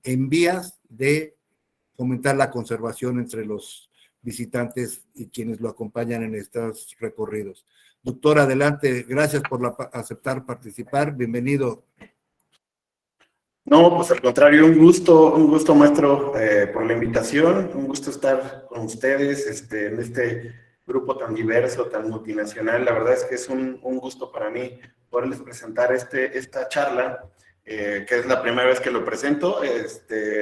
en vías de fomentar la conservación entre los visitantes y quienes lo acompañan en estos recorridos. Doctor, adelante, gracias por aceptar participar, bienvenido. No, pues al contrario, un gusto maestro, por la invitación, un gusto estar con ustedes en este grupo tan diverso, tan multinacional. La verdad es que es un gusto para mí poderles presentar esta charla, que es la primera vez que lo presento.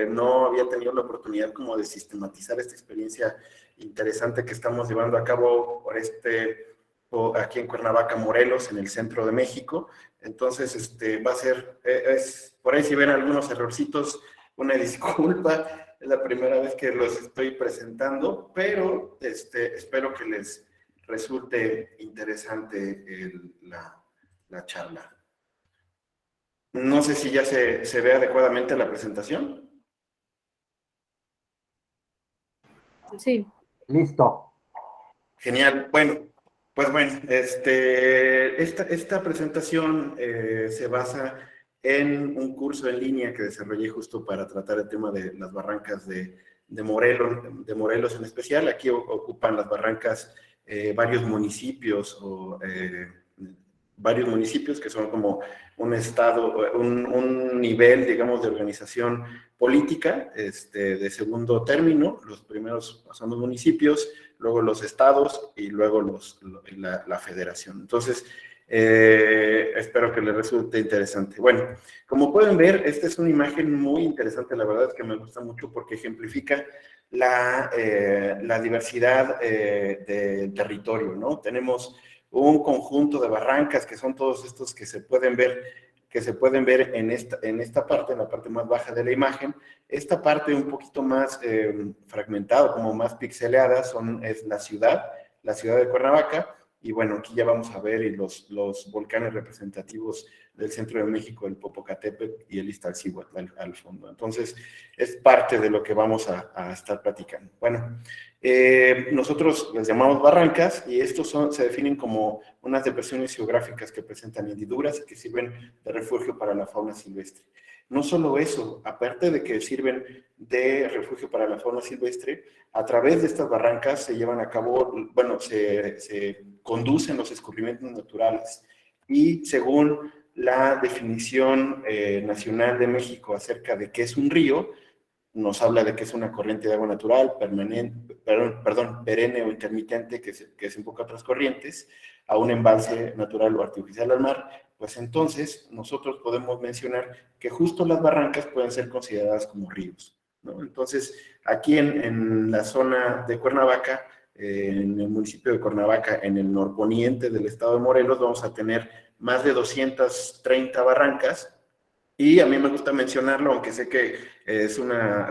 No había tenido la oportunidad como de sistematizar esta experiencia interesante que estamos llevando a cabo aquí en Cuernavaca, Morelos, en el centro de México. Entonces, va a ser, por ahí si ven algunos errorcitos, una disculpa, es la primera vez que los estoy presentando, pero espero que les resulte interesante la charla. No sé si ya se ve adecuadamente la presentación. Sí. Listo. Genial. Bueno, pues bueno, esta presentación se basa en un curso en línea que desarrollé justo para tratar el tema de las barrancas de Morelos en especial. Aquí ocupan las barrancas varios municipios que son como un estado, un nivel, digamos, de organización política de segundo término. Los primeros son los municipios, luego los estados y luego la federación. Entonces, espero que les resulte interesante. Bueno, como pueden ver, esta es una imagen muy interesante, la verdad es que me gusta mucho porque ejemplifica la diversidad del territorio, ¿no? Tenemos un conjunto de barrancas que son todos estos que se pueden ver en esta parte, en la parte más baja de la imagen. Esta parte un poquito más fragmentada, como más pixeleada, es la ciudad de Cuernavaca. Y bueno, aquí ya vamos a ver los volcanes representativos del centro de México, el Popocatépetl y el Iztaccíhuatl al fondo. Entonces, es parte de lo que vamos a estar platicando. Bueno, nosotros les llamamos barrancas y estos se definen como unas depresiones geográficas que presentan hendiduras que sirven de refugio para la fauna silvestre. No solo eso, aparte de que sirven de refugio para la fauna silvestre, a través de estas barrancas se llevan a cabo, bueno, se conducen los escurrimientos naturales y según la definición nacional de México acerca de qué es un río, nos habla de que es una corriente de agua natural, perenne o intermitente que desemboca otras corrientes, a un embalse natural o artificial al mar. Pues entonces nosotros podemos mencionar que justo las barrancas pueden ser consideradas como ríos, ¿no? Entonces, aquí en la zona de Cuernavaca, en el municipio de Cuernavaca, en el norponiente del estado de Morelos, vamos a tener más de 230 barrancas. Y a mí me gusta mencionarlo, aunque sé que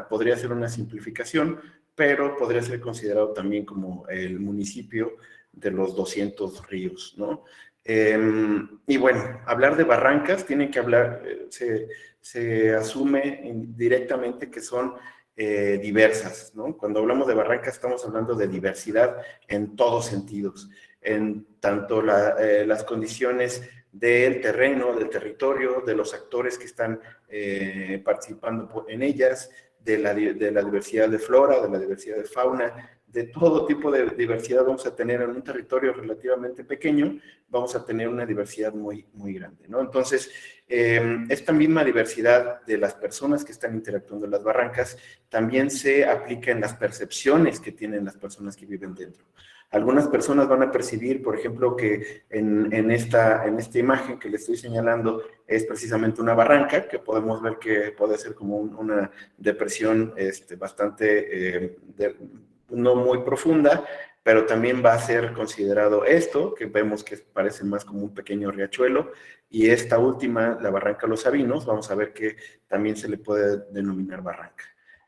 podría ser una simplificación, pero podría ser considerado también como el municipio de los 200 ríos, ¿no? Y bueno, hablar de barrancas tiene que hablar, se asume directamente que son diversas, ¿no? Cuando hablamos de barrancas estamos hablando de diversidad en todos sentidos, en tanto las condiciones del terreno, del territorio, de los actores que están participando en ellas, de la diversidad de flora, de la diversidad de fauna, de todo tipo de diversidad vamos a tener en un territorio relativamente pequeño, vamos a tener una diversidad muy, muy grande, ¿no? Entonces, esta misma diversidad de las personas que están interactuando en las barrancas también se aplica en las percepciones que tienen las personas que viven dentro. Algunas personas van a percibir, por ejemplo, que en esta imagen que les estoy señalando es precisamente una barranca, que podemos ver que puede ser como una depresión bastante, no muy profunda, pero también va a ser considerado esto, que vemos que parece más como un pequeño riachuelo, y esta última, la barranca Los Sabinos, vamos a ver que también se le puede denominar barranca.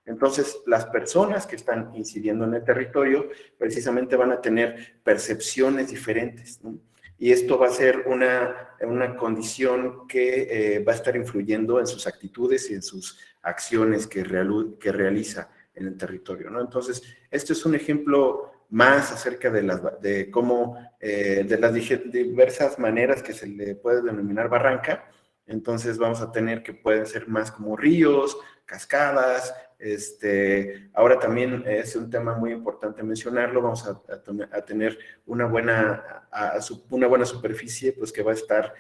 Entonces, las personas que están incidiendo en el territorio precisamente van a tener percepciones diferentes, ¿no? Y esto va a ser una condición que va a estar influyendo en sus actitudes y en sus acciones que realiza en el territorio, ¿no? Entonces, esto es un ejemplo más acerca de cómo, de las diversas maneras que se le puede denominar barranca. Entonces vamos a tener que pueden ser más como ríos, cascadas. Ahora también es un tema muy importante mencionarlo, vamos a tener una buena superficie, pues que va a estar,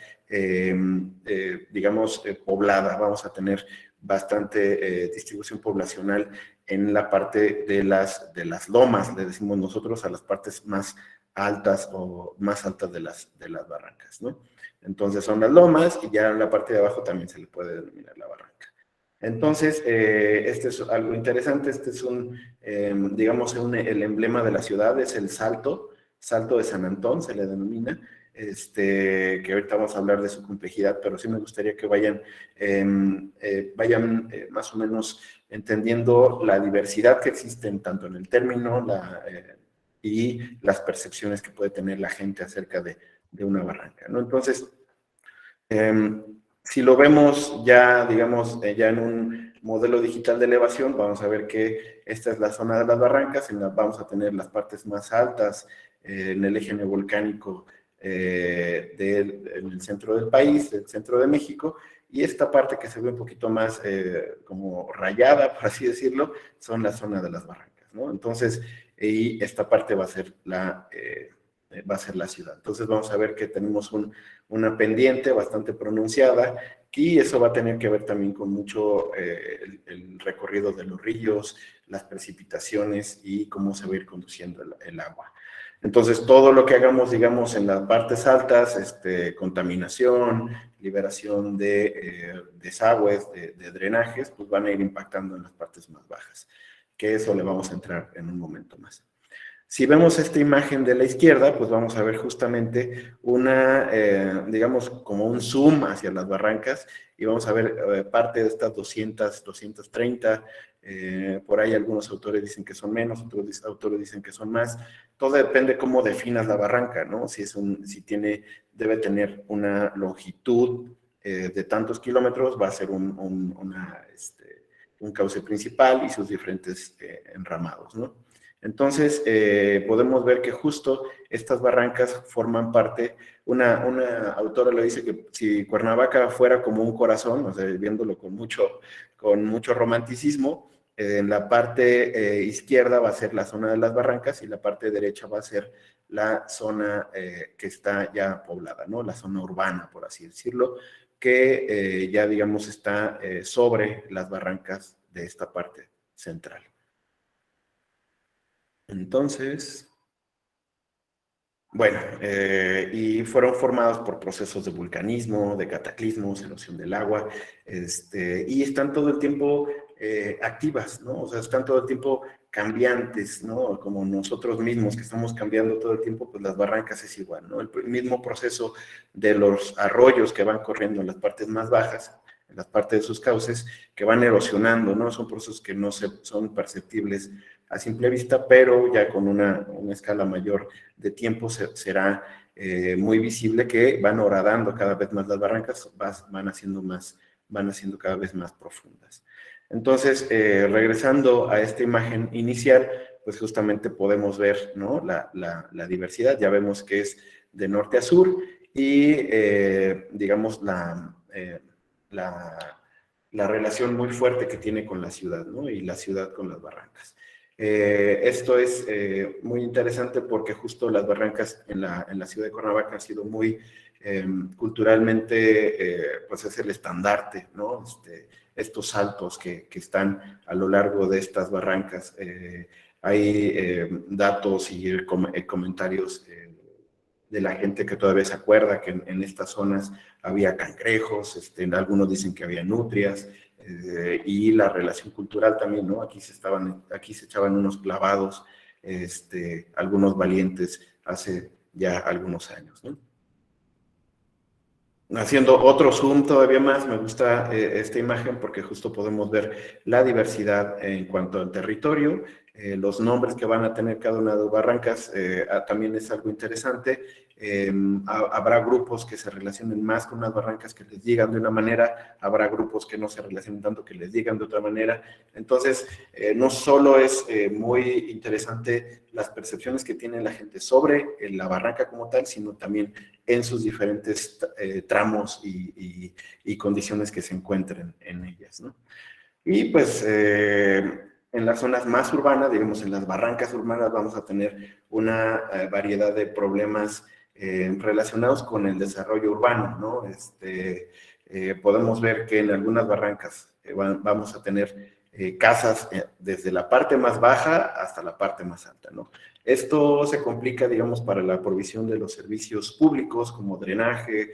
digamos, poblada. Vamos a tener bastante distribución poblacional en la parte de las lomas, le decimos nosotros, a las partes más altas o más altas de las barrancas, ¿no? Entonces son las lomas y ya en la parte de abajo también se le puede denominar la barranca. Entonces, este es algo interesante, este es digamos, el emblema de la ciudad, es el Salto de San Antón, se le denomina, que ahorita vamos a hablar de su complejidad, pero sí me gustaría que vayan más o menos entendiendo la diversidad que existe tanto en el término y las percepciones que puede tener la gente acerca de una barranca, ¿no? Entonces, si lo vemos ya, digamos, ya en un modelo digital de elevación, vamos a ver que esta es la zona de las barrancas, vamos a tener las partes más altas en el eje neovolcánico del centro del país, del centro de México, y esta parte que se ve un poquito más como rayada, por así decirlo, son la zona de las barrancas, ¿no? Entonces, y esta parte va a ser la ciudad. Entonces vamos a ver que tenemos una pendiente bastante pronunciada y eso va a tener que ver también con mucho el recorrido de los ríos, las precipitaciones y cómo se va a ir conduciendo el agua. Entonces todo lo que hagamos, digamos, en las partes altas, contaminación, liberación de desagües, de drenajes, pues van a ir impactando en las partes más bajas, que eso le vamos a entrar en un momento más. Si vemos esta imagen de la izquierda, pues vamos a ver justamente digamos, como un zoom hacia las barrancas y vamos a ver parte de estas 200, 230, por ahí algunos autores dicen que son menos, otros autores dicen que son más. Todo depende cómo definas la barranca, ¿no? Debe tener una longitud de tantos kilómetros, va a ser un cauce principal y sus diferentes enramados, ¿no? Entonces, podemos ver que justo estas barrancas forman parte, una autora le dice que si Cuernavaca fuera como un corazón, o sea, viéndolo con mucho romanticismo, en la parte izquierda va a ser la zona de las barrancas y la parte derecha va a ser la zona que está ya poblada, ¿no? La zona urbana, por así decirlo, que ya, digamos, está sobre las barrancas de esta parte central. Entonces, bueno, y fueron formados por procesos de vulcanismo, de cataclismos, erosión del agua, y están todo el tiempo activas, ¿no? O sea, están todo el tiempo cambiantes, ¿no? Como nosotros mismos que estamos cambiando todo el tiempo, pues las barrancas es igual, ¿no? El mismo proceso de los arroyos que van corriendo en las partes más bajas, en las partes de sus cauces, que van erosionando, ¿no? Son procesos que no son perceptibles a simple vista, pero ya con una escala mayor de tiempo será muy visible que van horadando cada vez más las barrancas, van haciendo cada vez más profundas. Entonces, regresando a esta imagen inicial, pues justamente podemos ver, ¿no? la diversidad, ya vemos que es de norte a sur y, digamos, la relación muy fuerte que tiene con la ciudad, ¿no? Y la ciudad con las barrancas. Esto es muy interesante porque justo las barrancas en la ciudad de Cuernavaca han sido muy culturalmente, pues es el estandarte, ¿no? Estos saltos que están a lo largo de estas barrancas. Hay datos y comentarios de la gente que todavía se acuerda que en estas zonas había cangrejos, algunos dicen que había nutrias, y la relación cultural también, ¿no? Aquí se echaban unos clavados, algunos valientes hace ya algunos años, ¿no? Haciendo otro zoom todavía más, me gusta esta imagen porque justo podemos ver la diversidad en cuanto al territorio, los nombres que van a tener cada una de las barrancas, también es algo interesante. Habrá grupos que se relacionen más con las barrancas que les digan de una manera, habrá grupos que no se relacionen tanto que les digan de otra manera. Entonces, no solo es muy interesante las percepciones que tiene la gente sobre la barranca como tal, sino también en sus diferentes tramos y condiciones que se encuentren en ellas, ¿no? Y pues en las zonas más urbanas, digamos en las barrancas urbanas, vamos a tener una variedad de problemas relacionados con el desarrollo urbano, ¿no? Podemos ver que en algunas barrancas vamos a tener casas desde la parte más baja hasta la parte más alta, ¿no? Esto se complica, digamos, para la provisión de los servicios públicos como drenaje,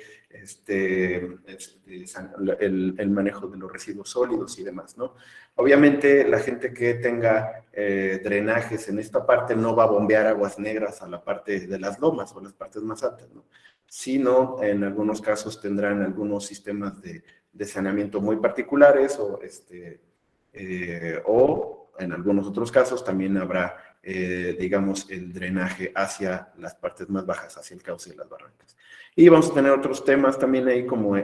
el manejo de los residuos sólidos y demás, ¿no? Obviamente, la gente que tenga drenajes en esta parte no va a bombear aguas negras a la parte de las lomas o las partes más altas, ¿no? Sino, en algunos casos tendrán algunos sistemas de saneamiento muy particulares o en algunos otros casos también habrá, digamos, el drenaje hacia las partes más bajas, hacia el cauce de las barrancas. Y vamos a tener otros temas también ahí como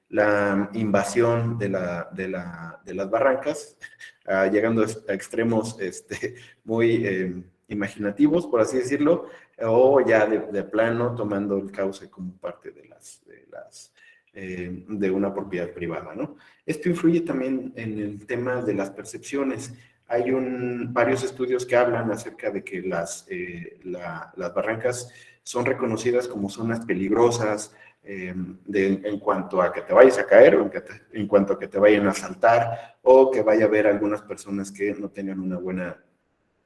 la invasión de las barrancas, llegando a extremos muy imaginativos, por así decirlo, o ya de plano tomando el cauce como parte de una propiedad privada, ¿no? Esto influye también en el tema de las percepciones. Hay varios estudios que hablan acerca de que las barrancas son reconocidas como zonas peligrosas en cuanto a que te vayas a caer o en cuanto a que te vayan a asaltar o que vaya a haber algunas personas que no tengan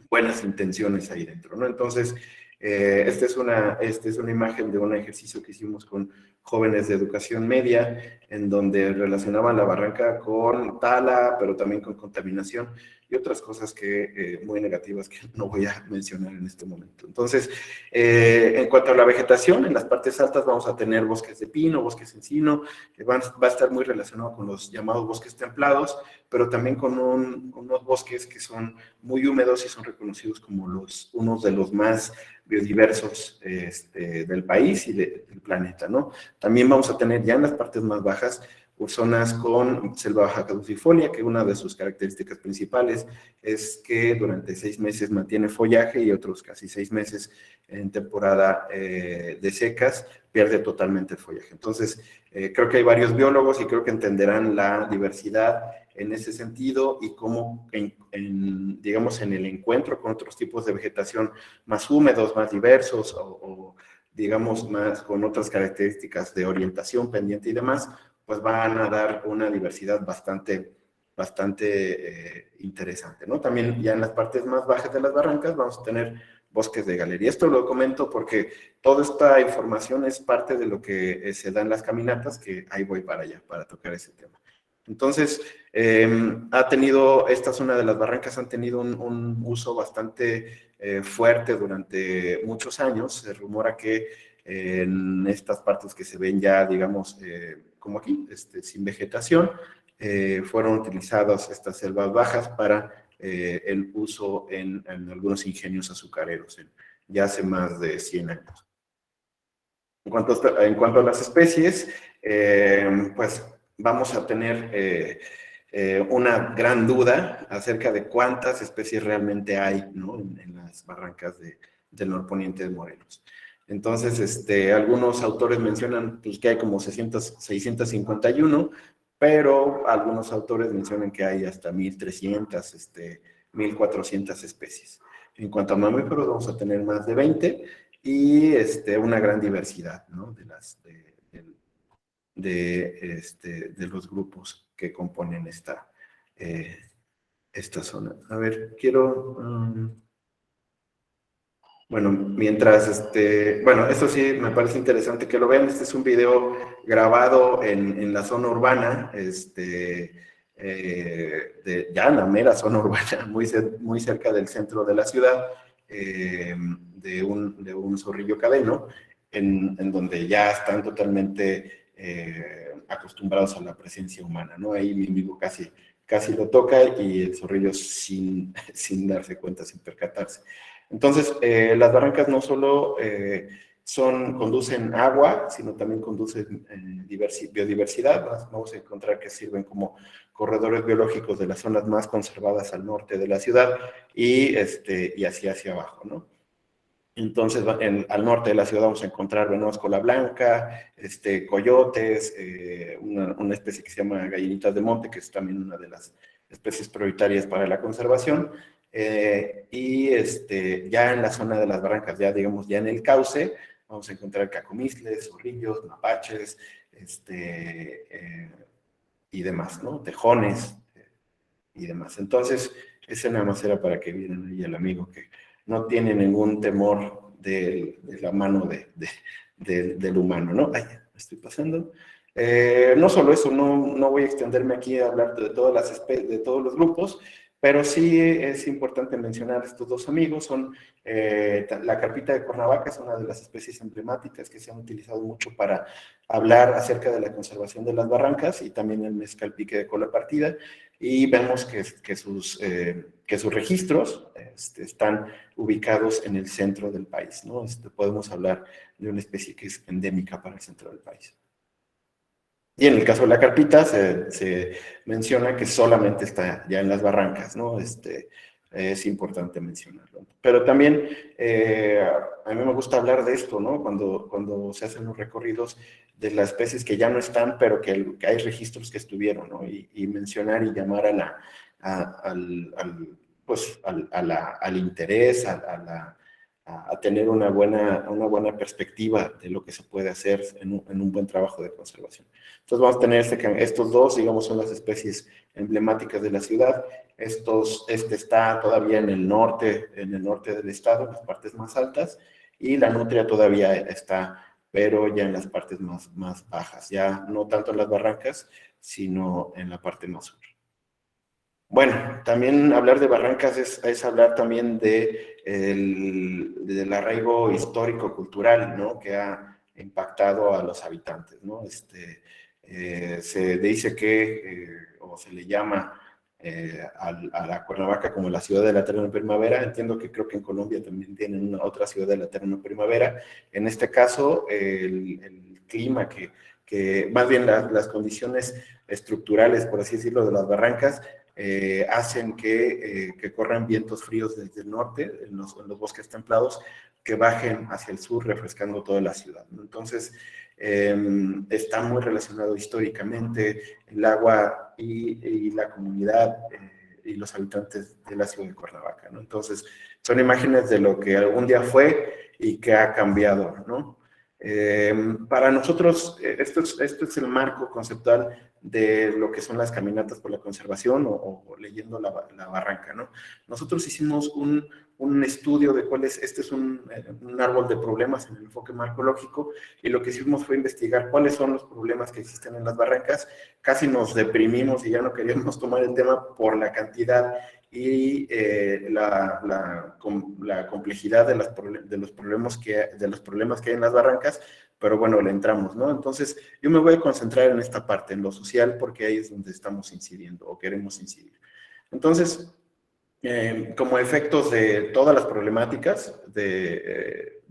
buenas intenciones ahí dentro, ¿no? Entonces, esta es una imagen de un ejercicio que hicimos con jóvenes de educación media, en donde relacionaban la barranca con tala, pero también con contaminación y otras cosas muy negativas que no voy a mencionar en este momento. Entonces, en cuanto a la vegetación, en las partes altas vamos a tener bosques de pino, bosques de encino, que va a estar muy relacionado con los llamados bosques templados, pero también con unos bosques que son muy húmedos y son reconocidos como unos de los más biodiversos del país y del planeta, ¿no? También vamos a tener ya en las partes más bajas zonas con selva baja caducifolia, que una de sus características principales es que durante 6 meses mantiene follaje y otros casi 6 meses en temporada de secas pierde totalmente el follaje. Entonces, creo que hay varios biólogos y creo que entenderán la diversidad en ese sentido y cómo, digamos, en el encuentro con otros tipos de vegetación más húmedos, más diversos o digamos, más con otras características de orientación, pendiente y demás, pues van a dar una diversidad bastante interesante, ¿no? También ya en las partes más bajas de las barrancas vamos a tener bosques de galería. Esto lo comento porque toda esta información es parte de lo que se da en las caminatas, que ahí voy para allá, para tocar ese tema. Entonces, esta zona de las barrancas han tenido un uso bastante fuerte durante muchos años. Se rumora que en estas partes que se ven ya, digamos, como aquí, sin vegetación, fueron utilizadas estas selvas bajas para el uso en algunos ingenios azucareros, ya hace más de 100 años. En cuanto a las especies, pues vamos a tener una gran duda acerca de cuántas especies realmente hay, ¿no? en las barrancas del norponiente de Morelos. Entonces, algunos autores mencionan pues, que hay como 651, pero algunos autores mencionan que hay hasta 1,300, 1,400 especies. En cuanto a mamíferos, vamos a tener más de 20 y una gran diversidad, ¿no? de los grupos que componen esta zona. A ver, bueno, mientras, bueno, esto sí me parece interesante que lo vean. Este es un video grabado en la zona urbana, ya en la mera zona urbana, muy cerca del centro de la ciudad, de un zorrillo cadeno, en donde ya están totalmente acostumbrados a la presencia humana, ¿no? Ahí mi amigo casi lo toca y el zorrillo sin darse cuenta, sin percatarse. Entonces, las barrancas no solo conducen agua, sino también conducen biodiversidad. Vamos a encontrar que sirven como corredores biológicos de las zonas más conservadas al norte de la ciudad y hacia abajo, ¿no? Entonces, al norte de la ciudad vamos a encontrar venados cola blanca, coyotes, una especie que se llama gallinitas de monte, que es también una de las especies prioritarias para la conservación. Ya en la zona de las barrancas, ya digamos, ya en el cauce, vamos a encontrar cacomisles, zorrillos, mapaches, y demás, ¿no? Tejones y demás. Entonces, ese nada más era para que vieran ahí el amigo que no tiene ningún temor de la mano del humano, ¿no? Ay, me estoy pasando. No solo eso, no voy a extenderme aquí a hablar de todas las especies, de todos los grupos, pero sí es importante mencionar estos dos amigos. Son la carpita de Cuernavaca, es una de las especies emblemáticas que se han utilizado mucho para hablar acerca de la conservación de las barrancas, y también el mezcal pique de cola partida, y vemos que sus registros están ubicados en el centro del país, ¿no? Podemos hablar de una especie que es endémica para el centro del país. Y en el caso de la carpita se menciona que solamente está ya en las barrancas, ¿no? Es importante mencionarlo. Pero también a mí me gusta hablar de esto, ¿no? Cuando se hacen los recorridos de las especies que ya no están, pero que hay registros que estuvieron, ¿no? Y mencionar y llamar al interés, a tener una buena perspectiva de lo que se puede hacer en un buen trabajo de conservación. Entonces vamos a tener estos dos, digamos, son las especies emblemáticas de la ciudad. Este está todavía en el norte del estado, en las partes más altas, y la nutria todavía está, pero ya en las partes más bajas, ya no tanto en las barrancas, sino en la parte más sur. Bueno, también hablar de barrancas es hablar también del arraigo histórico-cultural, ¿no? Que ha impactado a los habitantes, ¿no? Se dice o se le llama a la Cuernavaca como la ciudad de la eterna primavera. Entiendo que creo que en Colombia también tienen otra ciudad de la eterna primavera. En este caso, el clima más bien las condiciones estructurales, por así decirlo, de las barrancas, hacen que corran vientos fríos desde el norte, en los bosques templados, que bajen hacia el sur, refrescando toda la ciudad, ¿no? Entonces, está muy relacionado históricamente el agua y la comunidad y los habitantes de la ciudad de Cuernavaca, ¿no? Entonces, son imágenes de lo que algún día fue y que ha cambiado, ¿no? Para nosotros, esto es el marco conceptual de lo que son las caminatas por la conservación o leyendo la barranca, ¿no? Nosotros hicimos un estudio de este es un árbol de problemas en el enfoque marcológico, y lo que hicimos fue investigar cuáles son los problemas que existen en las barrancas. Casi nos deprimimos y ya no queríamos tomar el tema por la cantidad y la complejidad de los problemas que hay en las barrancas, pero bueno, le entramos, ¿no? Entonces, yo me voy a concentrar en esta parte, en lo social, porque ahí es donde estamos incidiendo o queremos incidir. Entonces, como efectos de todas las problemáticas en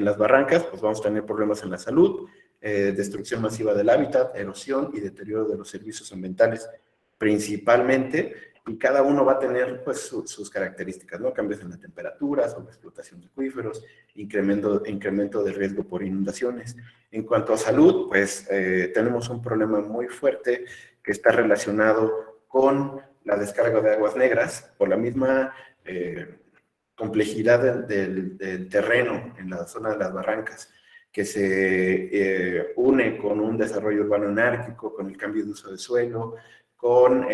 las barrancas, pues vamos a tener problemas en la salud, destrucción masiva del hábitat, erosión y deterioro de los servicios ambientales principalmente, y cada uno va a tener pues sus características, ¿no? Cambios en la temperatura, sobreexplotación de acuíferos, incremento de riesgo por inundaciones. En cuanto a salud, pues tenemos un problema muy fuerte que está relacionado con la descarga de aguas negras, por la misma complejidad del terreno en la zona de las barrancas, que se une con un desarrollo urbano anárquico, con el cambio de uso de suelo, con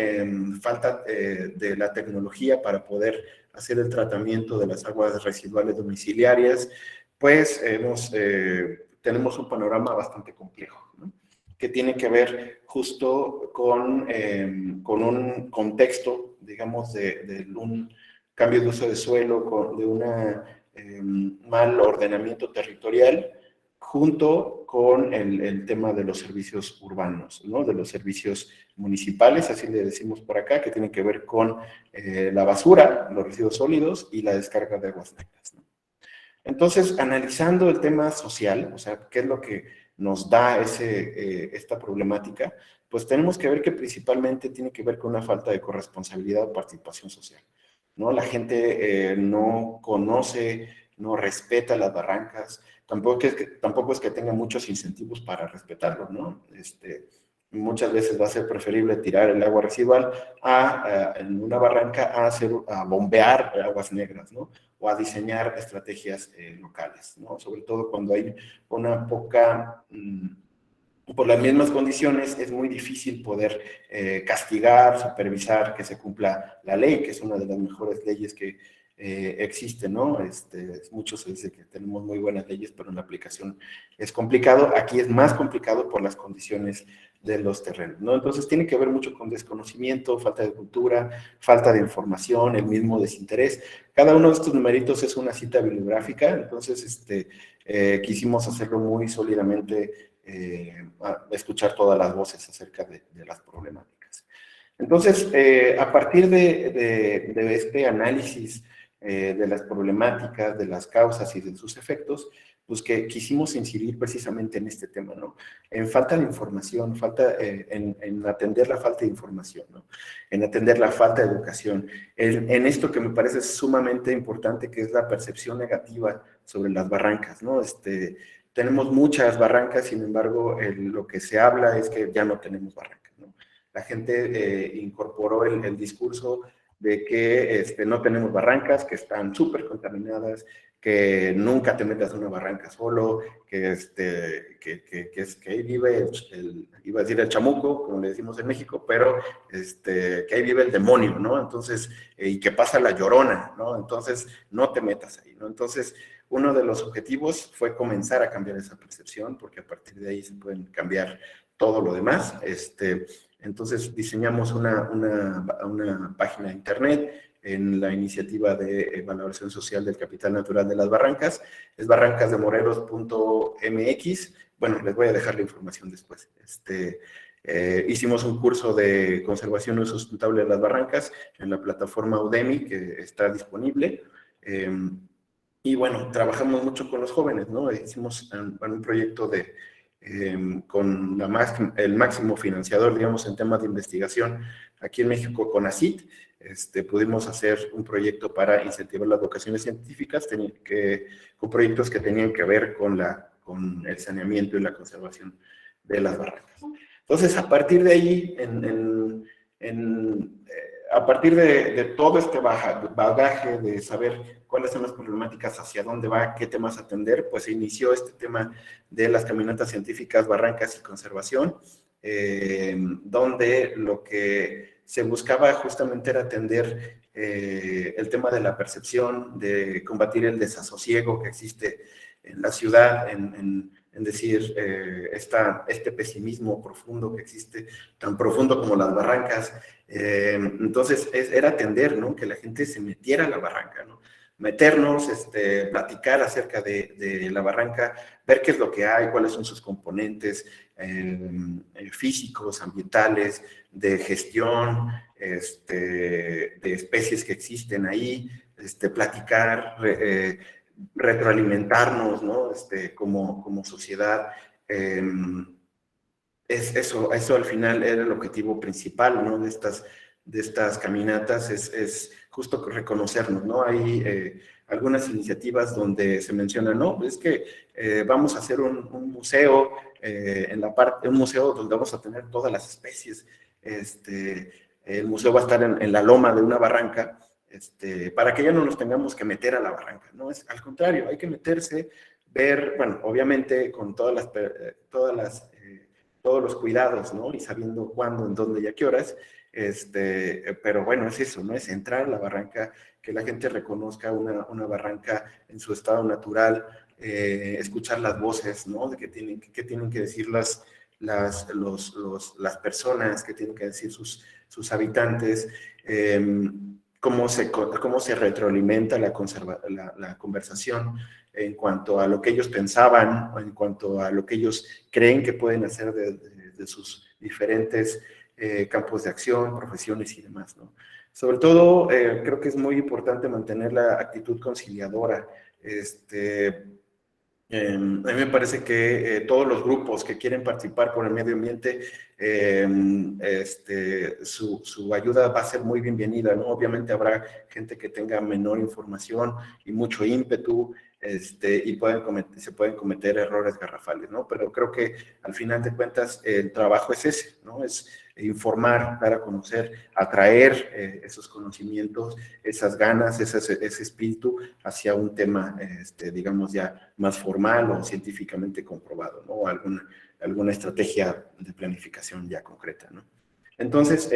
falta de la tecnología para poder hacer el tratamiento de las aguas residuales domiciliarias, pues tenemos un panorama bastante complejo, ¿no? Que tiene que ver justo con un contexto, digamos, de un cambio de uso de suelo, de un mal ordenamiento territorial, junto con el tema de los servicios urbanos, ¿no? De los servicios municipales, así le decimos por acá, que tienen que ver con la basura, los residuos sólidos y la descarga de aguas negras, ¿no? Entonces, analizando el tema social, o sea, qué es lo que nos da esta problemática, pues tenemos que ver que principalmente tiene que ver con una falta de corresponsabilidad o participación social. ¿no? La gente no conoce, no respeta las barrancas, tampoco es que tenga muchos incentivos para respetarlo, ¿no? Muchas veces va a ser preferible tirar el agua residual en una barranca a bombear aguas negras, ¿no? O a diseñar estrategias locales, ¿no? Sobre todo cuando hay una poca... por las mismas condiciones es muy difícil poder castigar, supervisar que se cumpla la ley, que es una de las mejores leyes que existe, ¿no? Mucho se dice que tenemos muy buenas leyes, pero en la aplicación es complicado. Aquí es más complicado por las condiciones de los terrenos, ¿no? Entonces tiene que ver mucho con desconocimiento, falta de cultura, falta de información, el mismo desinterés. Cada uno de estos numeritos es una cita bibliográfica, entonces quisimos hacerlo muy sólidamente, escuchar todas las voces acerca de las problemáticas. Entonces, a partir de este análisis de las problemáticas, de las causas y de sus efectos, pues que quisimos incidir precisamente en este tema, ¿no? En falta de información, en atender la falta de información, ¿no? En atender la falta de educación, en esto que me parece sumamente importante, que es la percepción negativa sobre las barrancas, ¿no? Tenemos muchas barrancas, sin embargo, lo que se habla es que ya no tenemos barrancas, ¿no? La gente incorporó el discurso de que no tenemos barrancas, que están súper contaminadas, que nunca te metas en una barranca solo, que ahí vive, iba a decir el chamuco, como le decimos en México, pero que ahí vive el demonio, ¿no? Entonces, y que pasa la llorona, ¿no? Entonces, no te metas ahí, ¿no? Entonces, uno de los objetivos fue comenzar a cambiar esa percepción, porque a partir de ahí se pueden cambiar todo lo demás. Entonces diseñamos una página de internet en la iniciativa de valoración social del capital natural de las barrancas. Es barrancasdemorelos.mx. Bueno, les voy a dejar la información después. Hicimos un curso de conservación y uso sustentable de las barrancas en la plataforma Udemy, que está disponible. Y bueno, trabajamos mucho con los jóvenes, ¿no? Hicimos un proyecto con el máximo financiador, digamos, en temas de investigación aquí en México, con ACID. Pudimos hacer un proyecto para incentivar las vocaciones científicas, con proyectos que tenían que ver con el saneamiento y la conservación de las barrancas. Entonces, a partir de ahí, a partir de todo este bagaje de saber cuáles son las problemáticas, hacia dónde va, qué temas atender, pues se inició este tema de las caminatas científicas, barrancas y conservación, donde lo que se buscaba justamente era atender el tema de la percepción, de combatir el desasosiego que existe en la ciudad, en decir, este pesimismo profundo que existe, tan profundo como las barrancas. Entonces, era atender, ¿no? Que la gente se metiera a la barranca, ¿no? Meternos, platicar acerca de la barranca, ver qué es lo que hay, cuáles son sus componentes físicos, ambientales, de gestión, de especies que existen ahí, platicar, retroalimentarnos, ¿no? Como sociedad. Eso al final era el objetivo principal, ¿no? De estas caminatas, es justo reconocernos, ¿no? Hay algunas iniciativas donde se menciona, no, es que vamos a hacer un museo, un museo donde vamos a tener todas las especies. El museo va a estar en la loma de una barranca, para que ya no nos tengamos que meter a la barranca, ¿no? Al contrario, hay que meterse, ver, bueno, obviamente con todos los cuidados, ¿no? Y sabiendo cuándo, en dónde y a qué horas, pero bueno, es eso, ¿no? Es entrar a la barranca, que la gente reconozca una barranca en su estado natural, escuchar las voces, ¿no? De qué tienen que decir las personas, qué tienen que decir sus habitantes, cómo se retroalimenta la conversación en cuanto a lo que ellos pensaban, o en cuanto a lo que ellos creen que pueden hacer de sus diferentes campos de acción, profesiones y demás, ¿no? Sobre todo, creo que es muy importante mantener la actitud conciliadora. A mí me parece que todos los grupos que quieren participar por el medio ambiente, su ayuda va a ser muy bienvenida, ¿no? Obviamente habrá gente que tenga menor información y mucho ímpetu, y se pueden cometer errores garrafales, ¿no? Pero creo que al final de cuentas el trabajo es ese, ¿no? Es informar, dar a conocer, atraer esos conocimientos, esas ganas, ese espíritu hacia un tema, digamos, ya más formal o científicamente comprobado, ¿no? O alguna estrategia de planificación ya concreta, ¿no? Entonces,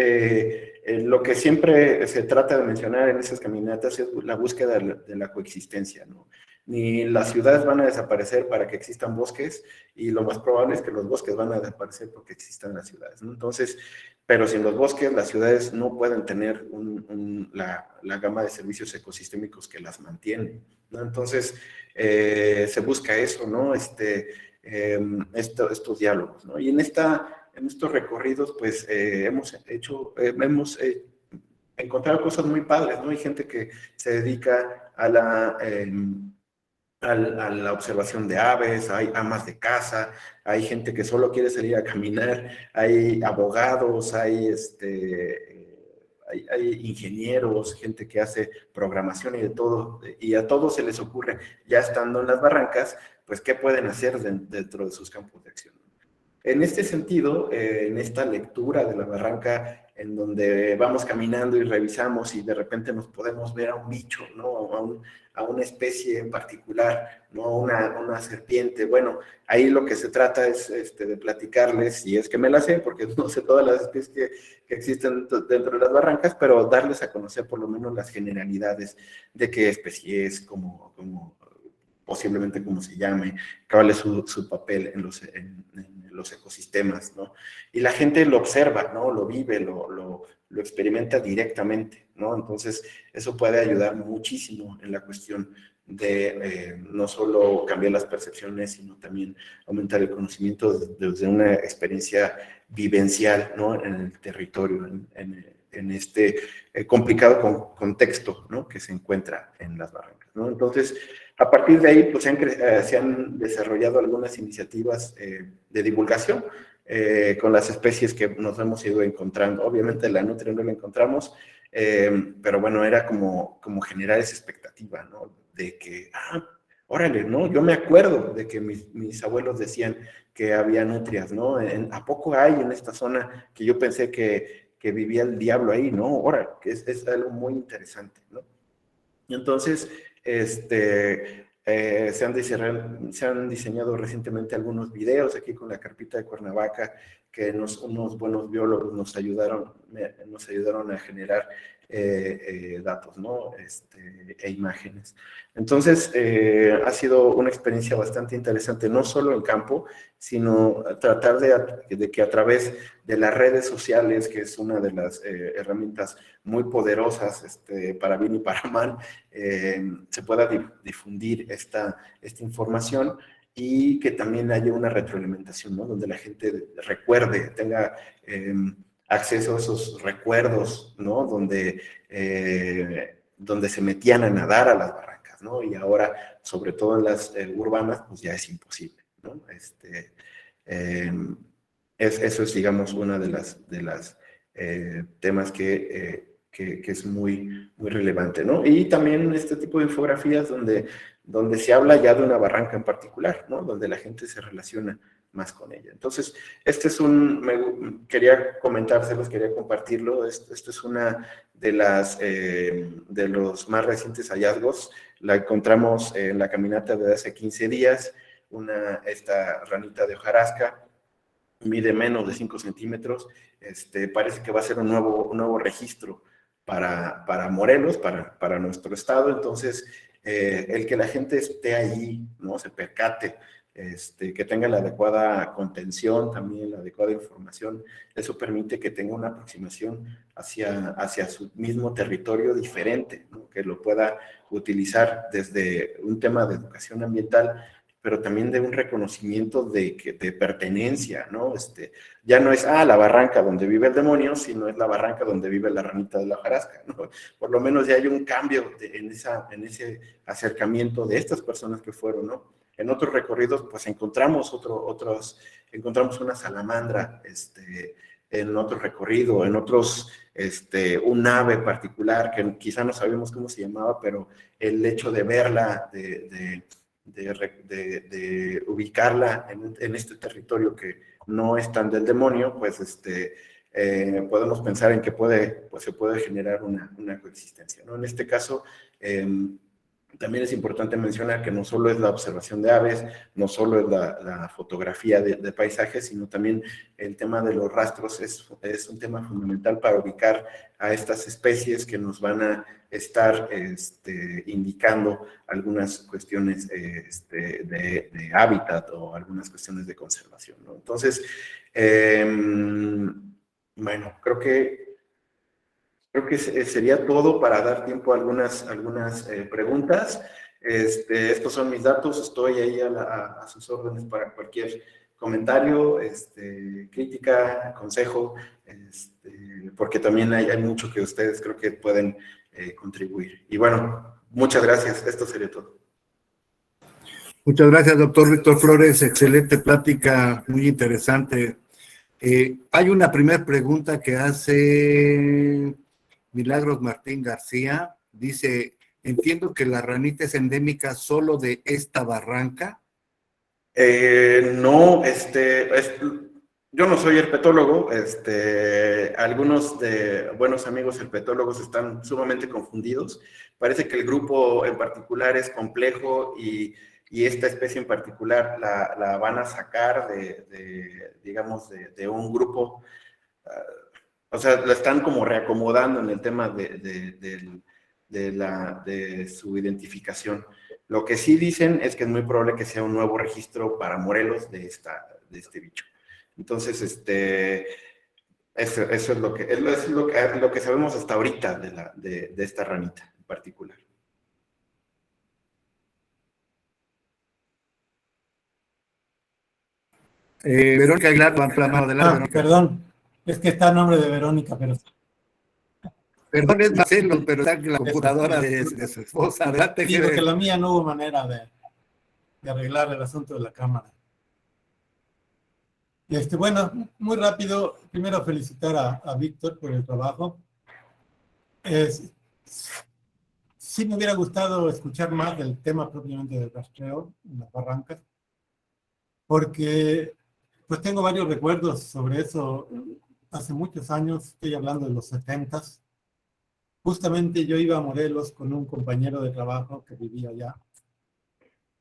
lo que siempre se trata de mencionar en esas caminatas es la búsqueda de la coexistencia, ¿no? Ni las ciudades van a desaparecer para que existan bosques, y lo más probable es que los bosques van a desaparecer porque existan las ciudades, ¿no? Entonces, pero sin los bosques, las ciudades no pueden tener la gama de servicios ecosistémicos que las mantienen, ¿no? Entonces, se busca eso, ¿no? Estos diálogos, ¿no? Y en estos recorridos, pues, hemos encontrado cosas muy padres, ¿no? Hay gente que se dedica a la observación de aves, hay amas de casa, hay gente que solo quiere salir a caminar, hay abogados, hay ingenieros, gente que hace programación y de todo, y a todos se les ocurre, ya estando en las barrancas, pues qué pueden hacer dentro de sus campos de acción. En este sentido, en esta lectura de la barranca, en donde vamos caminando y revisamos y de repente nos podemos ver a un bicho, ¿no? A una especie en particular, ¿no? Una serpiente. Bueno, ahí lo que se trata es de platicarles, y es que me la sé, porque no sé todas las especies que existen dentro de las barrancas, pero darles a conocer por lo menos las generalidades de qué especie es, posiblemente cómo se llame, cuál es su papel en los ecosistemas, ¿no? Y la gente lo observa, ¿no? Lo vive, lo experimenta directamente, ¿no? Entonces, eso puede ayudar muchísimo en la cuestión de no solo cambiar las percepciones, sino también aumentar el conocimiento desde una experiencia vivencial, ¿no? En el territorio, en este complicado contexto, ¿no? Que se encuentra en las barrancas, ¿no? Entonces, a partir de ahí, pues se han desarrollado algunas iniciativas de divulgación con las especies que nos hemos ido encontrando. Obviamente la nutria no la encontramos, pero bueno, era como generar esa expectativa, ¿no? De que, órale, ¿no? Yo me acuerdo de que mis abuelos decían que había nutrias, ¿no? ¿A poco hay en esta zona que yo pensé que vivía el diablo ahí, ¿no? Órale, que es algo muy interesante, ¿no? Y entonces, se han diseñado recientemente algunos videos aquí con la Carpita de Cuernavaca, que unos buenos biólogos nos ayudaron a generar datos, ¿no? E imágenes. Entonces, ha sido una experiencia bastante interesante, no solo en campo, sino tratar de que a través de las redes sociales, que es una de las herramientas muy poderosas, para bien y para mal, se pueda difundir esta información, y que también haya una retroalimentación, ¿no? Donde la gente recuerde, tenga acceso a esos recuerdos, ¿no? Donde se metían a nadar a las barrancas, ¿no? Y ahora, sobre todo en las urbanas, pues ya es imposible, ¿no? Eso es, digamos, una de las temas que es muy, muy relevante, ¿no? Y también este tipo de infografías donde se habla ya de una barranca en particular, ¿no? Donde la gente se relaciona más con ella. Entonces, quería comentárselos, quería compartirlo. Esto es una de los más recientes hallazgos. La encontramos en la caminata de hace 15 días, esta ranita de hojarasca, mide menos de 5 centímetros, parece que va a ser un nuevo registro para Morelos, para nuestro estado. Entonces, el que la gente esté allí, ¿no? Se percate, que tenga la adecuada contención, también la adecuada información, eso permite que tenga una aproximación hacia su mismo territorio diferente, ¿no? Que lo pueda utilizar desde un tema de educación ambiental, pero también de un reconocimiento de pertenencia, ¿no? Ya no es, la barranca donde vive el demonio, sino es la barranca donde vive la ranita de la hojarasca, ¿no? Por lo menos ya hay un cambio en ese acercamiento de estas personas que fueron, ¿no? en otros recorridos pues encontramos encontramos una salamandra, en otro recorrido, en otros, un ave particular que quizá no sabíamos cómo se llamaba, pero el hecho de verla, de ubicarla en este territorio que no es tan del demonio, pues podemos pensar en que se puede generar una coexistencia, ¿no? En este caso, también es importante mencionar que no solo es la observación de aves, no solo es la fotografía de paisajes, sino también el tema de los rastros es un tema fundamental para ubicar a estas especies que nos van a estar indicando algunas cuestiones de hábitat o algunas cuestiones de conservación, ¿no? Entonces, bueno, creo que sería todo para dar tiempo a algunas preguntas. Estos son mis datos, estoy ahí a sus órdenes para cualquier comentario, crítica, consejo, porque también hay mucho que ustedes creo que pueden contribuir. Y bueno, muchas gracias, esto sería todo. Muchas gracias, doctor Víctor Flores, excelente plática, muy interesante. Hay una primera pregunta que hace Milagros Martín García, dice, entiendo que la ranita es endémica solo de esta barranca. No, yo no soy herpetólogo, algunos de buenos amigos herpetólogos están sumamente confundidos, parece que el grupo en particular es complejo y esta especie en particular la van a sacar digamos, de un grupo, o sea, la están como reacomodando en el tema de su identificación. Lo que sí dicen es que es muy probable que sea un nuevo registro para Morelos de este bicho. Entonces, eso es lo que sabemos hasta ahorita de esta ranita en particular. Verónica Aguilar, adelante. Perdón, es que está el nombre de Verónica, pero... Perdón, es Marcelo, pero está en la computadora de su esposa. Adelante. Sí, porque la mía no hubo manera de arreglar el asunto de la cámara. Bueno, muy rápido, primero felicitar a Víctor por el trabajo. Sí me hubiera gustado escuchar más del tema propiamente del rastreo en las barrancas, porque pues tengo varios recuerdos sobre eso. Hace muchos años, estoy hablando de los 70s, justamente yo iba a Morelos con un compañero de trabajo que vivía allá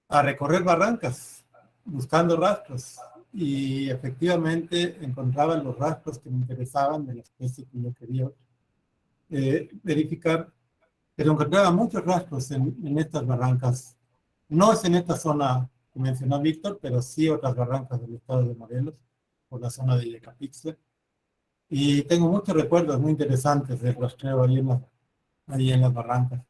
a recorrer barrancas, buscando rastros, y efectivamente encontraba los rastros que me interesaban de la especie que yo quería verificar, pero encontraba muchos rastros en estas barrancas. No es en esta zona que mencionó Víctor, pero sí otras barrancas del estado de Morelos, por la zona de Yecapixtla. Y tengo muchos recuerdos muy interesantes del rastreo ahí en las barrancas.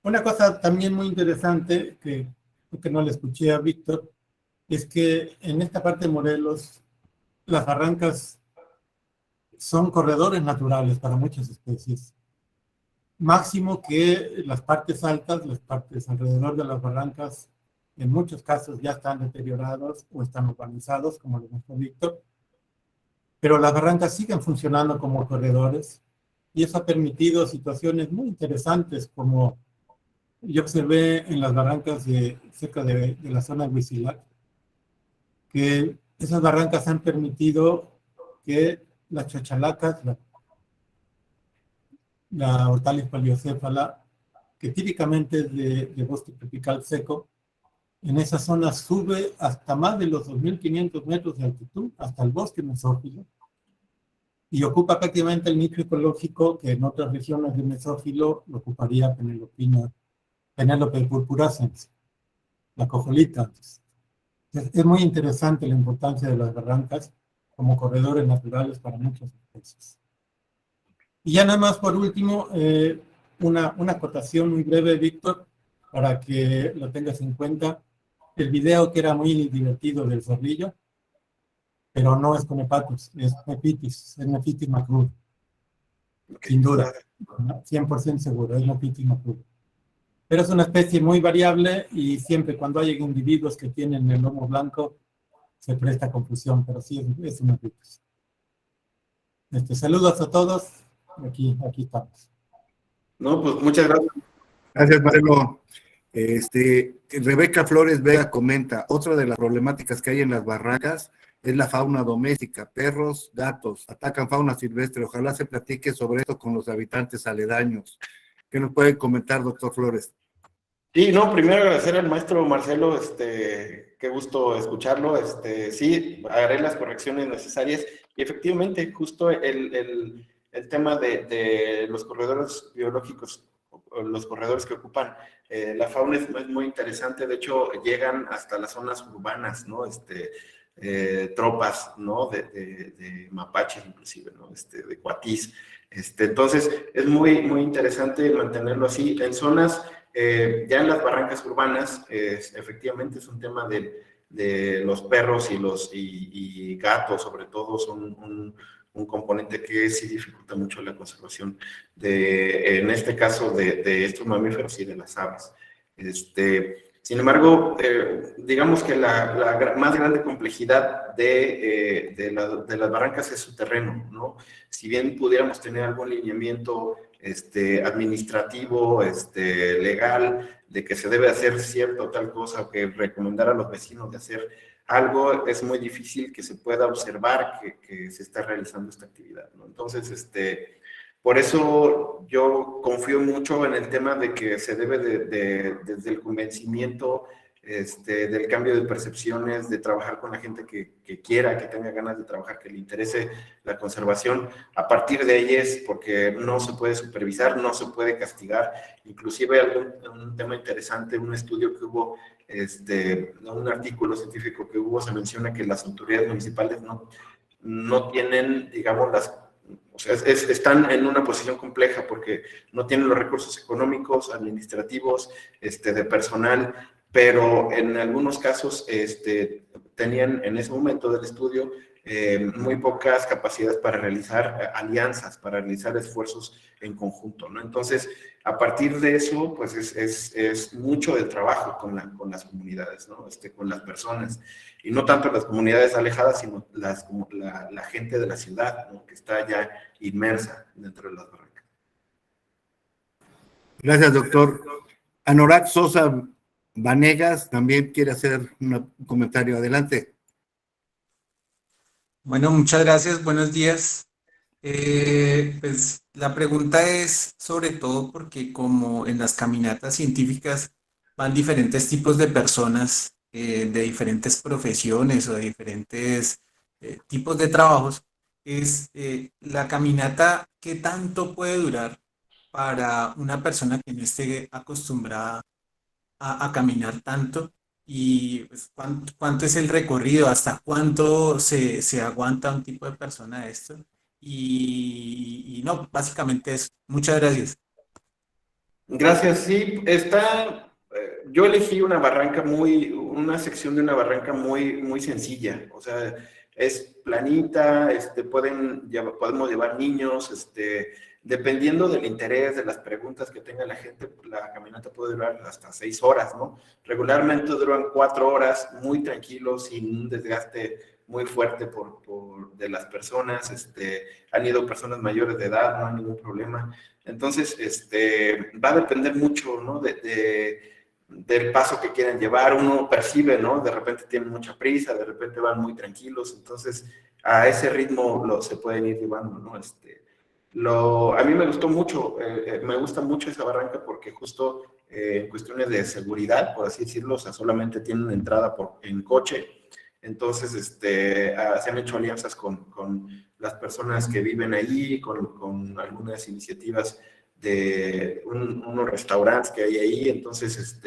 Una cosa también muy interesante que no le escuché a Víctor es que en esta parte de Morelos las barrancas son corredores naturales para muchas especies. Máximo que las partes altas, las partes alrededor de las barrancas, en muchos casos ya están deteriorados o están urbanizados, como lo mostró Víctor, pero las barrancas siguen funcionando como corredores y eso ha permitido situaciones muy interesantes, como yo observé en las barrancas cerca de la zona de Huitzilac, que esas barrancas han permitido que las chachalacas, la Hortalis paliocéfala, que típicamente es de bosque tropical seco, en esa zona sube hasta más de los 2.500 metros de altitud, hasta el bosque mesófilo, y ocupa prácticamente el nicho ecológico que en otras regiones de mesófilo lo ocuparía Penelope purpurascens, la cojolita. Es muy interesante la importancia de las barrancas como corredores naturales para muchas especies. Y ya nada más por último, una acotación muy breve, Víctor, para que lo tengas en cuenta. El video que era muy divertido del zorrillo, pero no es Conepatus, es Nefitis macrur, sin duda. ¿no? 100% seguro, es notísimo puro. Pero es una especie muy variable y siempre cuando hay individuos que tienen el lomo blanco se presta confusión, pero sí es una noticia. Saludos a todos, aquí estamos. No, pues muchas gracias. Gracias, Marcelo. Rebeca Flores Vega comenta, otra de las problemáticas que hay en las barrancas es la fauna doméstica, perros, gatos, atacan fauna silvestre. Ojalá se platique sobre esto con los habitantes aledaños. ¿Qué nos puede comentar, doctor Flores? Sí, no, primero agradecer al maestro Marcelo, qué gusto escucharlo, sí, haré las correcciones necesarias y efectivamente justo el tema de los corredores biológicos, los corredores que ocupan la fauna es muy interesante, de hecho llegan hasta las zonas urbanas, ¿no? Tropas, ¿no? De mapaches inclusive, ¿no? De cuatís, entonces es muy, muy interesante mantenerlo así en zonas. Ya en las barrancas urbanas, efectivamente es un tema de los perros y gatos, sobre todo, son un componente que sí dificulta mucho la conservación en este caso, de estos mamíferos y de las aves. Sin embargo, digamos que la más grande complejidad de las barrancas es su terreno, ¿no? Si bien pudiéramos tener algún lineamiento administrativo, legal, de que se debe hacer cierta o tal cosa, o que recomendar a los vecinos de hacer algo, es muy difícil que se pueda observar que se está realizando esta actividad, ¿no? Entonces, por eso yo confío mucho en el tema de que se debe desde el convencimiento, del cambio de percepciones, de trabajar con la gente que quiera, que tenga ganas de trabajar, que le interese la conservación, a partir de ellas, porque no se puede supervisar, no se puede castigar. Inclusive un tema interesante, un estudio que hubo, un artículo científico que hubo, se menciona que las autoridades municipales no tienen, digamos, o sea, están en una posición compleja porque no tienen los recursos económicos, administrativos, de personal, pero en algunos casos tenían en ese momento del estudio muy pocas capacidades para realizar alianzas, para realizar esfuerzos en conjunto, ¿no? Entonces, a partir de eso, pues es mucho del trabajo con las comunidades, ¿no? Con las personas, y no tanto las comunidades alejadas, sino la gente de la ciudad, ¿no? Que está ya inmersa dentro de las barrancas. Gracias, doctor. Anorak Sosa Vanegas también quiere hacer un comentario. Adelante. Bueno, muchas gracias, buenos días. Pues la pregunta es sobre todo porque como en las caminatas científicas van diferentes tipos de personas de diferentes profesiones o de diferentes tipos de trabajos, es la caminata, ¿qué tanto puede durar para una persona que no esté acostumbrada a caminar tanto? Y pues, ¿cuánto es el recorrido? ¿Hasta cuánto se aguanta un tipo de persona de esto? Y no, básicamente es. Muchas gracias. Gracias, sí, yo elegí una sección de una barranca muy, muy sencilla, o sea, es planita, podemos llevar niños, dependiendo del interés, de las preguntas que tenga la gente, la caminata puede durar hasta 6 horas, ¿no? Regularmente duran 4 horas, muy tranquilos, sin un desgaste muy fuerte de las personas, han ido personas mayores de edad, no hay ningún problema. Entonces, va a depender mucho, ¿no? Del paso que quieran llevar. Uno percibe, ¿no? De repente tienen mucha prisa, de repente van muy tranquilos, entonces a ese ritmo se pueden ir llevando, ¿no? A mí me gustó mucho, me gusta mucho esa barranca porque justo en cuestiones de seguridad, por así decirlo, o sea, solamente tienen entrada en coche. Entonces, se han hecho alianzas con las personas que viven allí, con algunas iniciativas de unos restaurantes que hay ahí, entonces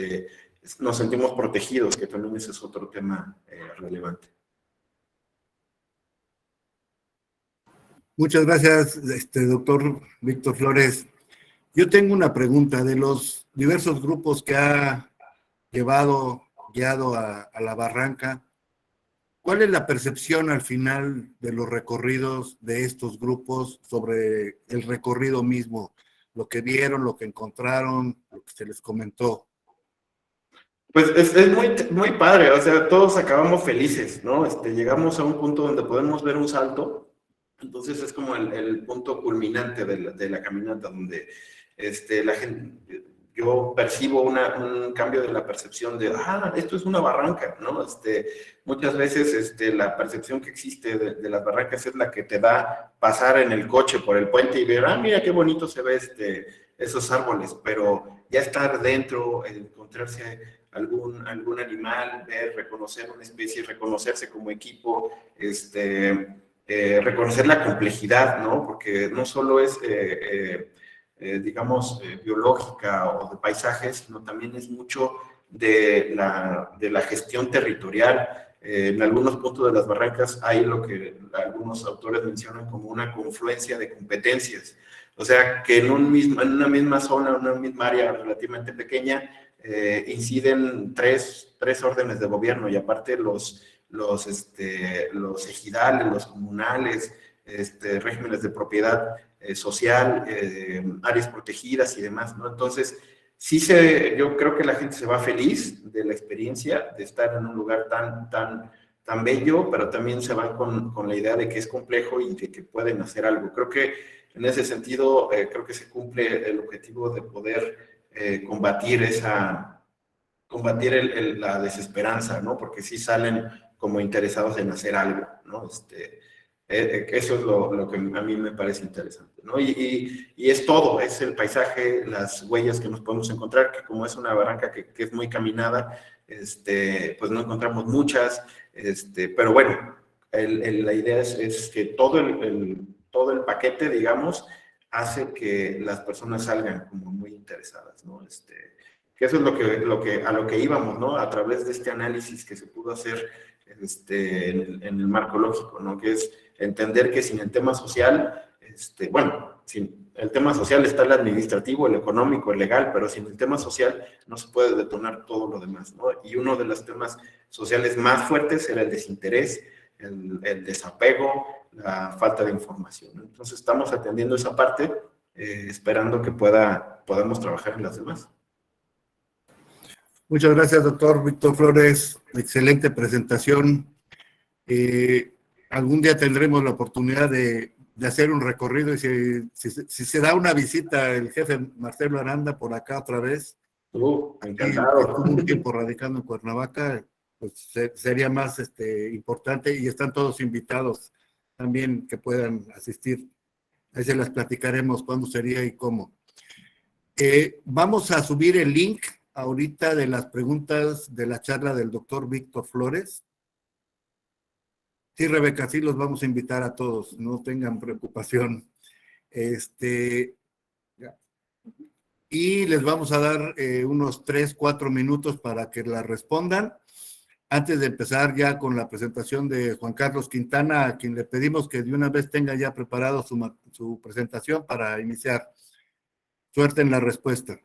nos sentimos protegidos, que también ese es otro tema relevante. Muchas gracias, doctor Víctor Flores. Yo tengo una pregunta de los diversos grupos que ha guiado a la barranca. ¿Cuál es la percepción al final de los recorridos de estos grupos sobre el recorrido mismo? lo que vieron, lo que encontraron, lo que se les comentó. Pues es muy padre, o sea, todos acabamos felices, ¿no? Llegamos a un punto donde podemos ver un salto, entonces es como el punto culminante de la caminata, donde la gente, yo percibo un cambio de la percepción de, esto es una barranca, ¿no? Muchas veces la percepción que existe de las barrancas es la que te da pasar en el coche por el puente y ver, mira qué bonito se ve esos árboles, pero ya estar dentro, encontrarse algún animal, ver, reconocer una especie, reconocerse como equipo, reconocer la complejidad, ¿no? Porque no solo es, digamos, biológica o de paisajes, sino también es mucho de la gestión territorial. En algunos puntos de las barrancas hay lo que algunos autores mencionan como una confluencia de competencias. O sea, que en una misma zona, en una misma área relativamente pequeña, inciden tres órdenes de gobierno y aparte los ejidales, los comunales, regímenes de propiedad social, áreas protegidas y demás, ¿no? Entonces, yo creo que la gente se va feliz de la experiencia de estar en un lugar tan bello, pero también se van con la idea de que es complejo y de que pueden hacer algo. Creo que en ese sentido, creo que se cumple el objetivo de poder combatir la desesperanza, ¿no? Porque sí salen como interesados en hacer algo, ¿no? Eso es lo que a mí me parece interesante, ¿no? Y es todo, es el paisaje, las huellas que nos podemos encontrar, que como es una barranca que es muy caminada, pues no encontramos muchas, pero bueno, la idea es que todo el paquete, digamos, hace que las personas salgan como muy interesadas, ¿no? Que eso es a lo que íbamos, ¿no? A través de este análisis que se pudo hacer en el marco lógico, ¿no? Que es entender que sin el tema social, sin el tema social está el administrativo, el económico, el legal, pero sin el tema social no se puede detonar todo lo demás, ¿no? Y uno de los temas sociales más fuertes era el desinterés, el desapego, la falta de información, ¿no? Entonces estamos atendiendo esa parte, esperando que podamos trabajar en las demás. Muchas gracias, doctor Víctor Flores. Excelente presentación. Algún día tendremos la oportunidad de hacer un recorrido y si se da una visita el jefe Marcelo Aranda por acá otra vez. Encantado. Estuvo un tiempo radicando en Cuernavaca, pues sería más importante y están todos invitados también que puedan asistir. Ahí se las platicaremos cuándo sería y cómo. Vamos a subir el link ahorita de las preguntas de la charla del doctor Víctor Flores. Sí, Rebeca, sí los vamos a invitar a todos, no tengan preocupación. Y les vamos a dar unos 3-4 minutos para que la respondan. Antes de empezar ya con la presentación de Juan Carlos Quintana, a quien le pedimos que de una vez tenga ya preparado su presentación para iniciar. Suerte en la respuesta.